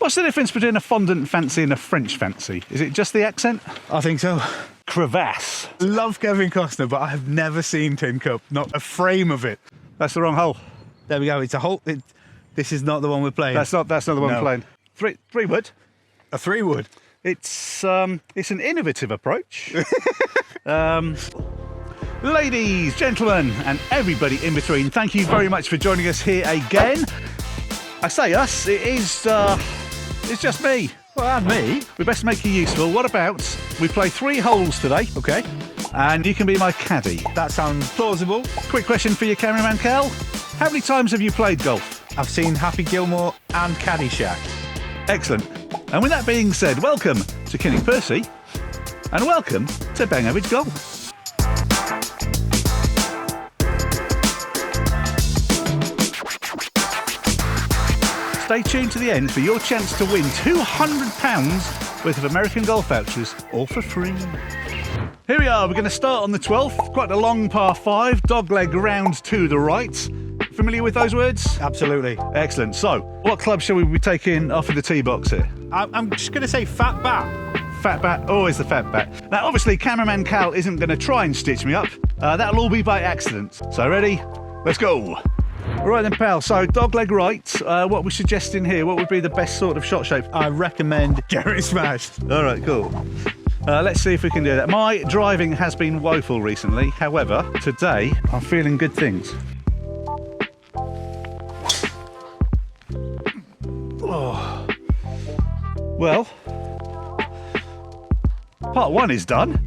What's the difference between a fondant fancy and a French fancy? Is it just the accent? I think so. Crevasse. Love Kevin Costner, but I have never seen Tin Cup. Not a frame of it. That's the wrong hole. There we go. It's a hole. This is not the one we're playing. That's not the one we're playing. Three wood. A 3-wood. It's an innovative approach. Ladies, gentlemen, and everybody in between, thank you very much for joining us here again. I say us, it's just me. Well, and me. We best make you useful. What about we play 3 holes today? Okay. And you can be my caddy. That sounds plausible. Quick question for you, Cameraman Cal. How many times have you played golf? I've seen Happy Gilmore and Caddyshack. Excellent. And with that being said, welcome to Kinnick Percy and welcome to Bang Average Golf. Stay tuned to the end for your chance to win £200 worth of American golf vouchers, all for free. Here we are, we're going to start on the 12th. Quite a long par 5, dogleg round to the right. Familiar with those words? Absolutely. Excellent. So, what club shall we be taking off of the tee box here? I'm just going to say Fat Bat. Fat bat, always the fat bat. Now, obviously, Cameraman Cal isn't going to try and stitch me up. That'll all be by accident. So, ready? Let's go. All right then, pal. So, dogleg right. What are we suggesting here? What would be the best sort of shot shape? I recommend Jerry Smash. All right, cool. Let's see if we can do that. My driving has been woeful recently. However, today, I'm feeling good things. Oh. Well, part 1 is done.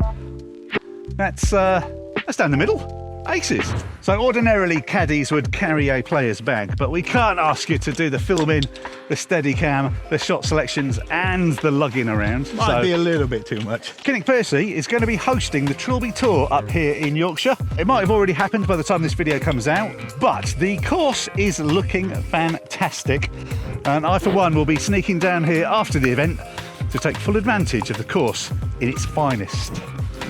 That's down the middle. Aces. So ordinarily caddies would carry a player's bag, but we can't ask you to do the filming, the steady cam, the shot selections and the lugging around. Might be a little bit too much. Kinnick Percy is going to be hosting the Trilby Tour up here in Yorkshire. It might have already happened by the time this video comes out, but the course is looking fantastic. And I, for one, will be sneaking down here after the event to take full advantage of the course in its finest.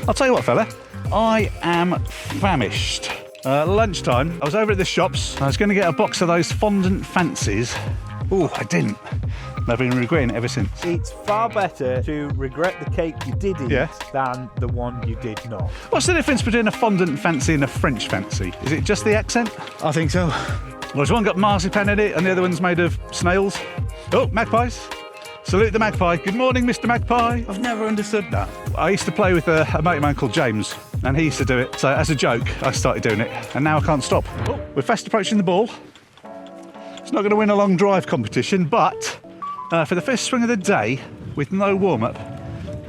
I'll tell you what, fella, I am famished. Lunchtime, I was over at the shops. I was going to get a box of those fondant fancies. Oh, I didn't. I've been regretting it ever since. It's far better to regret the cake you did eat than the one you did not. What's the difference between a fondant fancy and a French fancy? Is it just the accent? I think so. Well, there's one got marzipan in it and the other one's made of snails. Oh, magpies. Salute the magpie. Good morning, Mr. Magpie. I've never understood that. I used to play with a mate of mine called James, and he used to do it. So as a joke, I started doing it, and now I can't stop. Oh, we're fast approaching the ball. It's not going to win a long drive competition, but for the first swing of the day, with no warm-up,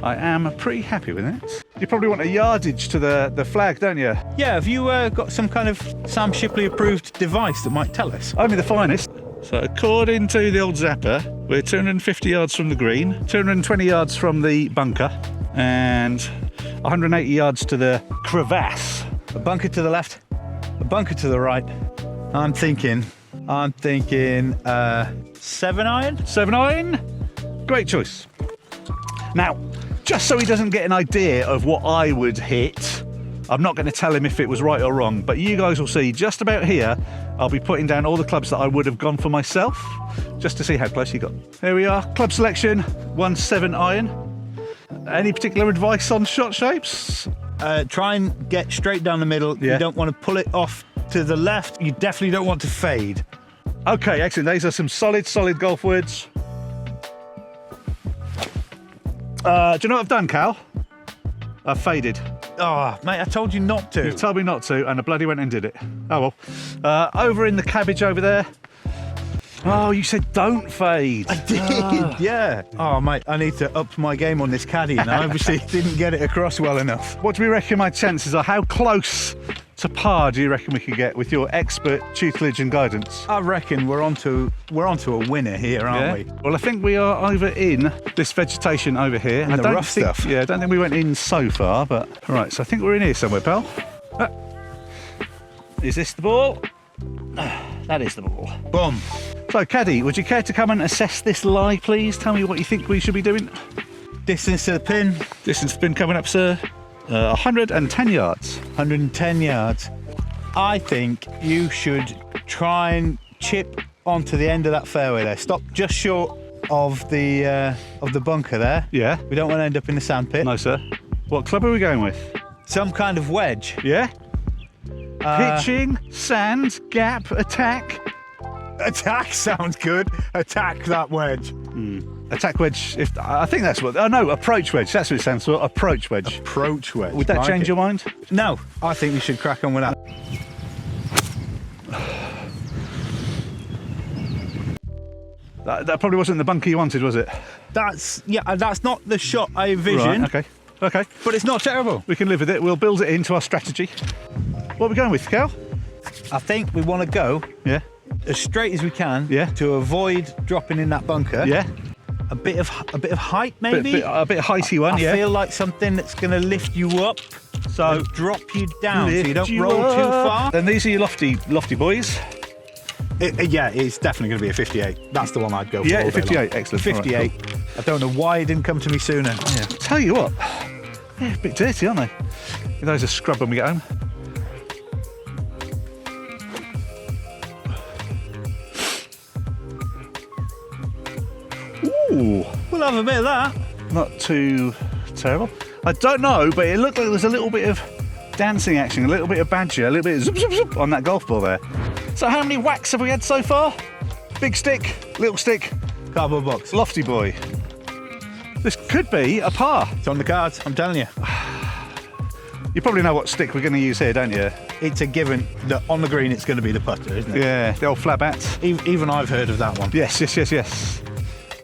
I am pretty happy with it. You probably want a yardage to the flag, don't you? Yeah, have you got some kind of Sam Shipley-approved device that might tell us? Only the finest. So according to the old zapper, we're 250 yards from the green, 220 yards from the bunker, and 180 yards to the crevasse. A bunker to the left, a bunker to the right. I'm thinking 7 iron? 7 iron? Great choice. Now, just so he doesn't get an idea of what I would hit, I'm not going to tell him if it was right or wrong, but you guys will see just about here, I'll be putting down all the clubs that I would have gone for myself, just to see how close he got. Here we are, club selection, 1 7 iron. Any particular advice on shot shapes? Try and get straight down the middle. Yeah. You don't want to pull it off to the left. You definitely don't want to fade. Okay, excellent. These are some solid golf words. Do you know what I've done, Cal? I've faded. Oh, mate, I told you not to. You told me not to, and I bloody went and did it. Oh well. Over in the cabbage over there. Oh, you said don't fade. I did, yeah. Oh, mate, I need to up my game on this caddy, and I obviously didn't get it across well enough. What do we reckon my chances are? How close to par do you reckon we could get with your expert tutelage and guidance? I reckon we're onto a winner here, aren't we? Well, I think we are over in this vegetation over here. And the rough stuff. Yeah, I don't think we went in so far, but right. So I think we're in here somewhere, pal. Is this the ball? That is the ball. Boom. So, caddy, would you care to come and assess this lie, please? Tell me what you think we should be doing. Distance to the pin. Distance to the pin coming up, sir. 110 yards. 110 yards. I think you should try and chip onto the end of that fairway there. Stop just short of the bunker there. Yeah. We don't want to end up in the sandpit. No, sir. What club are we going with? Some kind of wedge. Yeah. Pitching, sand, gap, attack. Attack sounds good. Attack that wedge. Attack wedge. I think that's what. Oh no, approach wedge. That's what it stands for. Approach wedge. Approach wedge. Would that change your mind? No, I think we should crack on with that. That probably wasn't the bunker you wanted, was it? That's not the shot I envisioned. Right, okay. But it's not terrible. We can live with it. We'll build it into our strategy. What are we going with, Cal? I think we want to go Yeah. as straight as we can. Yeah. To avoid dropping in that bunker. Yeah. A bit of height, maybe. A bit heighty one. I Yeah. feel like something that's going to lift you up, So drop you down, so you don't lift roll too up. far. Then these are your lofty boys. Yeah, it's definitely going to be a 58. That's the one I'd go for. Yeah, all day 58. long. Excellent. 58. All right, I don't know why it didn't come to me sooner. Yeah. Tell you what. Yeah, a bit dirty, aren't they? Those are scrub when we get home. Ooh, We'll have a bit of that. not too terrible. I don't know, but it looked like there was a little bit of dancing action, a little bit of badger, a little bit of zip, zip, zip on that golf ball there. So how many whacks have we had so far? Big stick, little stick, Cardboard box. lofty boy. This could be a par. It's on the cards, I'm telling you. You probably know what stick we're going to use here, don't you? It's a given that on the green it's going to be the putter, isn't it? Yeah, the old flat bat. Even I've heard of that one. Yes.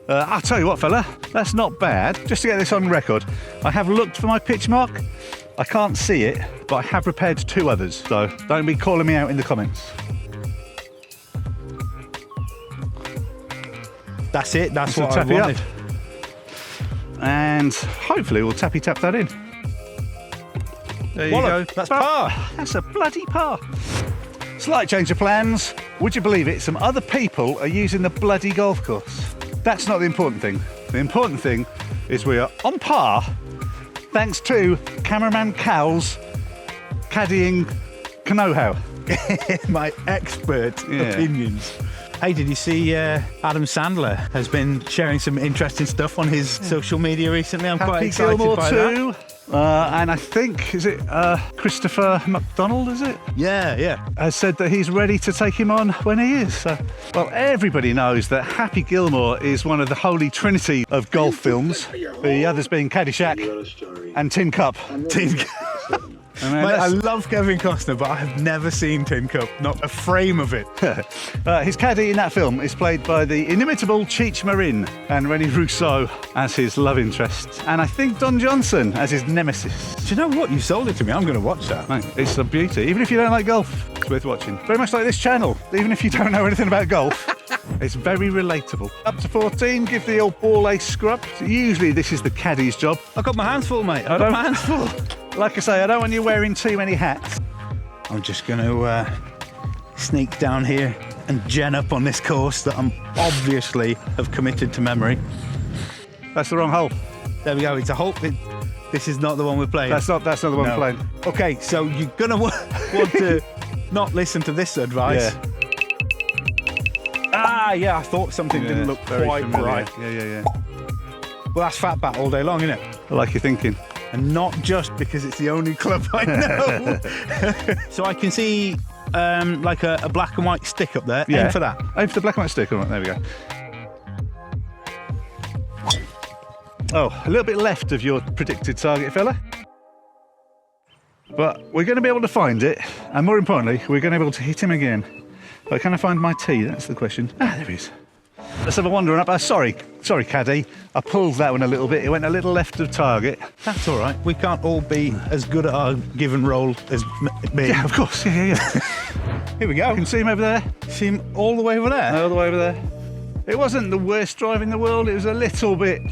I'll tell you what, fella, that's not bad. Just to get this on record, I have looked for my pitch mark. I can't see it, but I have repaired 2 others, so don't be calling me out in the comments. That's it, that's So what I tap it up. wanted. And hopefully we'll tappy tap that in. There you Wallop, go. that's par. That's a bloody par. Slight change of plans. Would you believe it? Some other people are using the bloody golf course. That's not the important thing. The important thing is we are on par thanks to Cameraman Cal's caddying know-how. My expert opinions. Hey, did you see Adam Sandler has been sharing some interesting stuff on his social media recently? I'm quite Happy excited Gilmore by too. that. And I think, is it Christopher McDonald, is it? Yeah. Has said that he's ready to take him on when he is. So, well, everybody knows that Happy Gilmore is one of the holy trinity of golf films. The others being Caddyshack and Tin Cup. Tin Cup. Mate, I love Kevin Costner, but I have never seen Tin Cup, not a frame of it. His caddy in that film is played by the inimitable Cheech Marin and Rennie Rousseau as his love interest. And I think Don Johnson as his nemesis. Do you know what? You sold it to me. I'm going to watch that. Mate, it's a beauty. Even if you don't like golf, it's worth watching. Very much like this channel. Even if you don't know anything about golf, it's very relatable. Up to 14, give the old ball a scrub. Usually this is the caddy's job. I've got my hands full, mate. I've got my hands full. Like I say, I don't want you wearing too many hats. I'm just going to sneak down here and gen up on this course that I'm obviously have committed to memory. That's the wrong hole. There we go. It's a hole. This is not the one we're playing. That's not the one we're playing. Okay, so you're going to want to not listen to this advice. Yeah, I thought something didn't look quite right. Yeah. Well, that's fat bat all day long, isn't it? I like your thinking. And not just because it's the only club I know. So I can see like a black and white stick up there. Yeah. Aim for that. Aim for the black and white stick. All right, there we go. Oh, a little bit left of your predicted target, fella. But we're going to be able to find it, and more importantly, we're going to be able to hit him again. But can I find my tee? That's the question. Ah, there he is. Let's have a wander up. Sorry, caddy. I pulled that one a little bit. It went a little left of target. That's all right. We can't all be as good at our given role as me. Yeah, of course. Yeah. Here we go. You can see him over there. See him all the way over there. All the way over there. It wasn't the worst drive in the world. It was a little bit.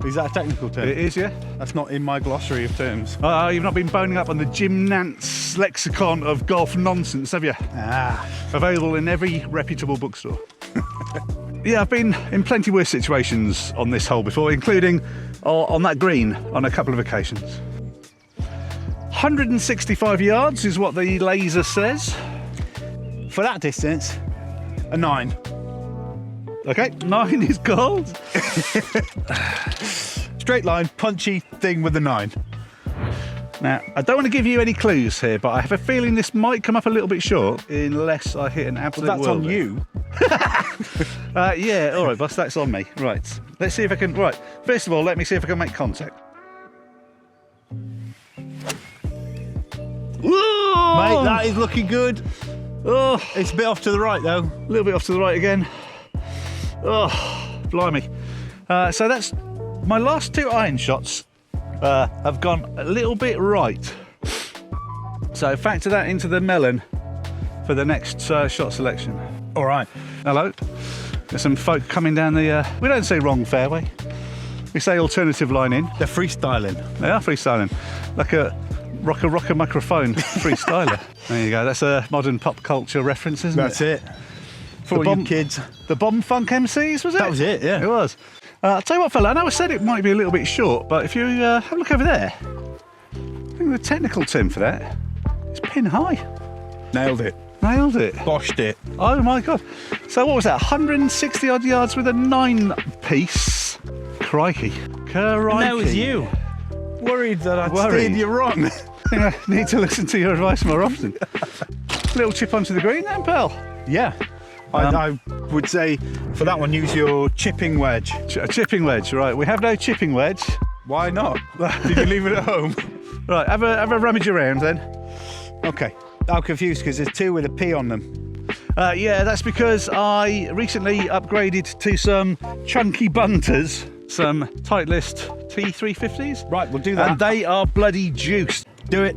Is that a technical term? It is, yeah. That's not in my glossary of terms. You've not been boning up on the Jim Nance lexicon of golf nonsense, have you? Available in every reputable bookstore. Yeah, I've been in plenty worse situations on this hole before, including on that green on a couple of occasions. 165 yards is what the laser says. For that distance, a 9. Okay, 9 is called. Straight line, punchy thing with the 9. Now, I don't want to give you any clues here, but I have a feeling this might come up a little bit short unless I hit an absolute Well, that's on worlder. you. Yeah, all right, boss, that's on me. Right, let's see if I can... Right, first of all, let me see if I can make contact. Whoa! Mate, that is looking good. Oh, It's a bit off to the right, though. a little bit off to the right again. Oh, blimey. So that's... My last 2 iron shots have gone a little bit right. So factor that into the melon for the next shot selection. All right. Hello. There's some folk coming down the... we don't say wrong fairway. We say alternative line in. They're freestyling. They are freestyling. Like a rocker microphone freestyler. There you go. That's a modern pop culture reference, isn't That's it? it. For all you kids. The Bomb Funk MCs, was it? That was it, yeah. It was. I'll tell you what, fella, I know I said it might be a little bit short, but if you have a look over there, I think the technical term for that is pin high. Nailed it. Nailed it. Boshed it. Oh my God. So what was that, 160 odd yards with a 9-piece? Crikey. Crikey. And that was you. Worried that I'd Worried. steered you wrong. I think I need to listen to your advice more often. Little chip onto the green then, pal. Yeah. I would say for that one, use your chipping wedge. A chipping wedge, right. We have no chipping wedge. Why not? Did you leave it at home? Right, have a rummage around then. Okay. I'm confused because there's 2 with a P on them. Yeah, that's because I recently upgraded to some chunky bunters, some Titleist T350s. Right, we'll do that. And they are bloody juiced. Do it.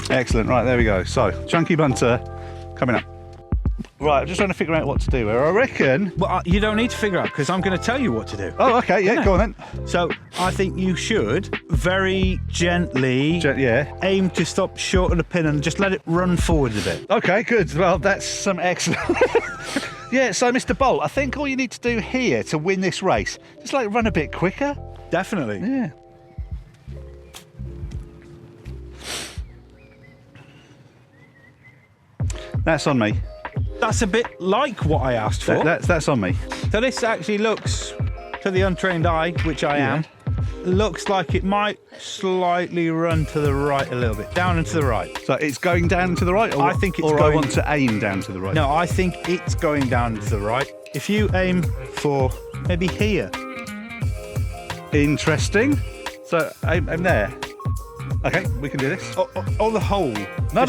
Excellent, right, there we go. So, chunky bunter coming up. Right, I'm just trying to figure out what to do here. I reckon... Well, you don't need to figure out because I'm going to tell you what to do. Oh, okay, yeah, go on then. So I think you should very gently Yeah. aim to stop short of the pin and just let it run forward a bit. Okay, good. Well, that's some excellent... Yeah, so Mr. Bolt, I think all you need to do here to win this race, just like run a bit quicker. Definitely. Yeah. That's on me. That's a bit like what I asked for. That's on me. So this actually looks, to the untrained eye, which I am, looks like it might slightly run to the right a little bit, down and to the right. So it's going down to the right, or I think it's or I going- want to aim down to the right. No, I think it's going down to the right. If you aim for maybe here. Interesting. So aim there. Okay, we can do this. Or the hole. No.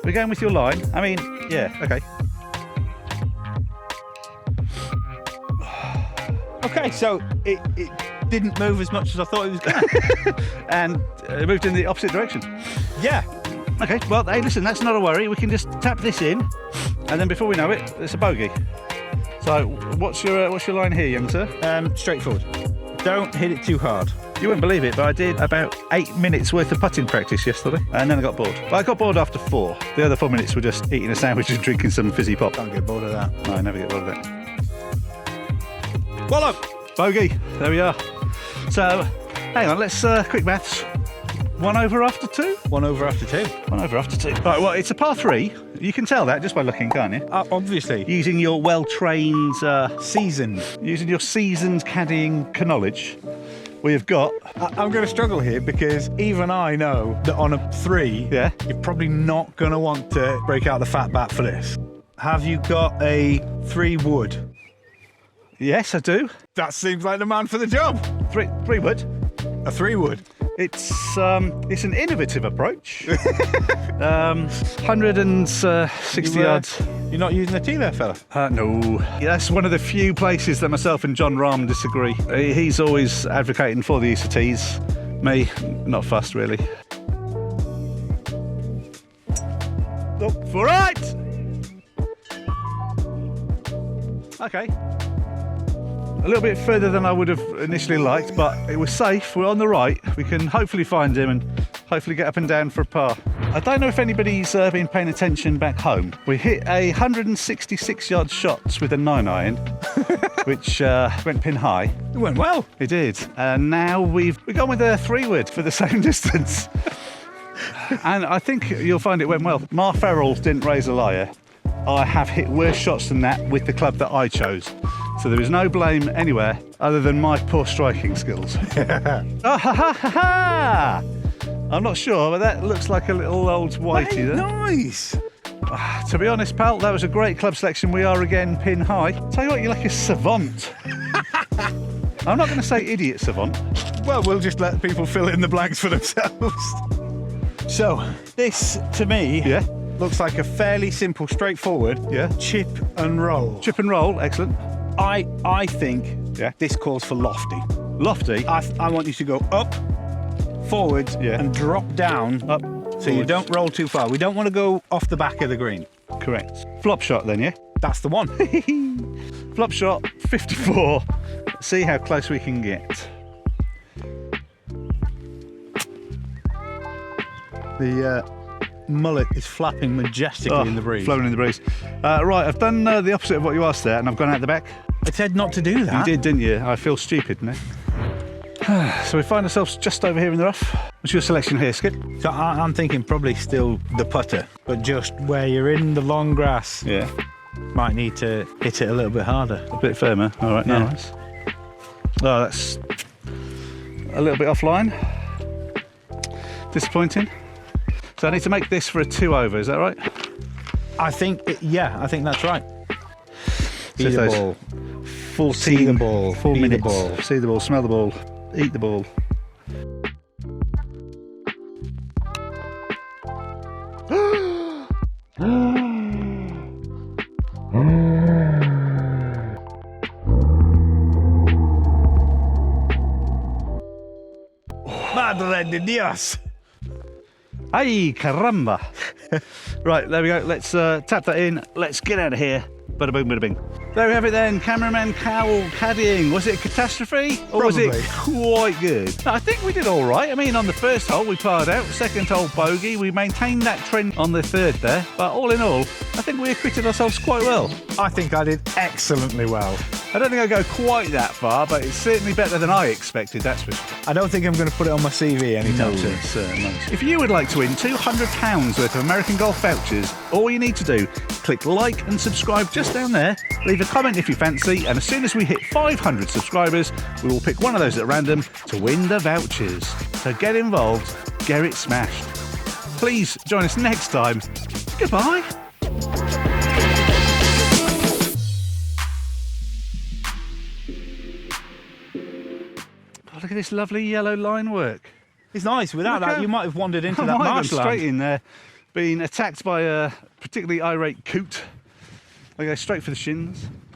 We're going with your line. I mean, yeah. Okay. Okay, so it didn't move as much as I thought it was going to. And it moved in the opposite direction. Yeah. Okay. Well, hey, listen, that's not a worry. We can just tap this in, and then before we know it, it's a bogey. So, what's your line here, young sir? Straightforward. Don't hit it too hard. You wouldn't believe it, but I did about 8 minutes worth of putting practice yesterday, and then I got bored. Well, I got bored after 4. The other 4 minutes were just eating a sandwich and drinking some fizzy pop. Can't get bored of that. No, I never get bored of that. Wallop! Bogey, there we are. So, hang on, let's quick maths. 1 over after 2? 1 over after 2. 1 over after 2. Right, well, it's a par 3. You can tell that just by looking, can't you? Obviously. Using your well-trained, Seasoned. using your seasoned caddying knowledge, we have got... I'm going to struggle here because even I know that on a 3, Yeah. you're probably not going to want to break out the fat bat for this. Have you got a 3 wood? Yes, I do. That seems like the man for the job. 3 wood. A 3 wood. It's an innovative approach. 160 yards. You're not using a tee there, fella? No. That's one of the few places that myself and John Rahm disagree. He's always advocating for the use of tees. Me, not fussed really. Oh, for right! Okay. A little bit further than I would have initially liked, but it was safe. We're on the right. We can hopefully find him and hopefully get up and down for a par. I don't know if anybody's been paying attention back home. We hit 166-yard shots with a 9-iron, which went pin high. It went well. It did. And now we've gone with a 3-wood for the same distance. And I think you'll find it went well. Mar Farrell didn't raise a liar. I have hit worse shots than that with the club that I chose. So there is no blame anywhere other than my poor striking skills. Oh, ha, ha, ha, ha. I'm not sure, but that looks like a little old whitey there. Nice. To be honest, pal, that was a great club selection. We are again pin high. Tell you what, you're like a savant. I'm not going to say idiot savant. Well, we'll just let people fill in the blanks for themselves. So, this, to me, looks like a fairly simple, straightforward chip and roll. Chip and roll, excellent. I think this calls for lofty. Lofty? I want you to go up, forwards, and drop down. Up. So you don't roll too far. We don't want to go off the back of the green. Correct. Flop shot then, yeah? That's the one. Flop shot, 54. Let's see how close we can get. The mullet is flapping majestically in the breeze. Flowing in the breeze. Right, I've done the opposite of what you asked there, and I've gone out the back. I said not to do that. You did, didn't you? I feel stupid now. So we find ourselves just over here in the rough. What's your selection here, Skip? So I'm thinking probably still the putter, but just where you're in the long grass. Yeah. Might need to hit it a little bit harder. A bit firmer. All right, nice. Oh, that's a little bit offline. Disappointing. So I need to make this for a 2 over, is that right? I think, I think that's right. See the ball. 14, See the ball. 4 Be minutes. the ball. See the ball, smell the ball, eat the ball. Madre de Dios. Ay, caramba. Right, there we go. Let's tap that in. Let's get out of here. Bada boom, bada bing. There we have it then. Cameraman Cal caddying. Was it a catastrophe? Or was it quite good? No, I think we did all right. I mean, on the first hole, we parred out. Second hole, bogey. We maintained that trend on the third there. But all in all, I think we acquitted ourselves quite well. I think I did excellently well. I don't think I'll go quite that far, but it's certainly better than I expected, that's for sure. I don't think I'm going to put it on my CV anytime soon. Certainly. If you would like to win £200 worth of American Golf vouchers, all you need to do, click like and subscribe just down there, leave a comment if you fancy, and as soon as we hit 500 subscribers, we will pick one of those at random to win the vouchers. So get involved, get it smashed. Please join us next time. Goodbye. Look at this lovely yellow line work. It's nice. Without that, you might have wandered into that I might have marshland. straight in there, being attacked by a particularly irate coot. I go straight for the shins.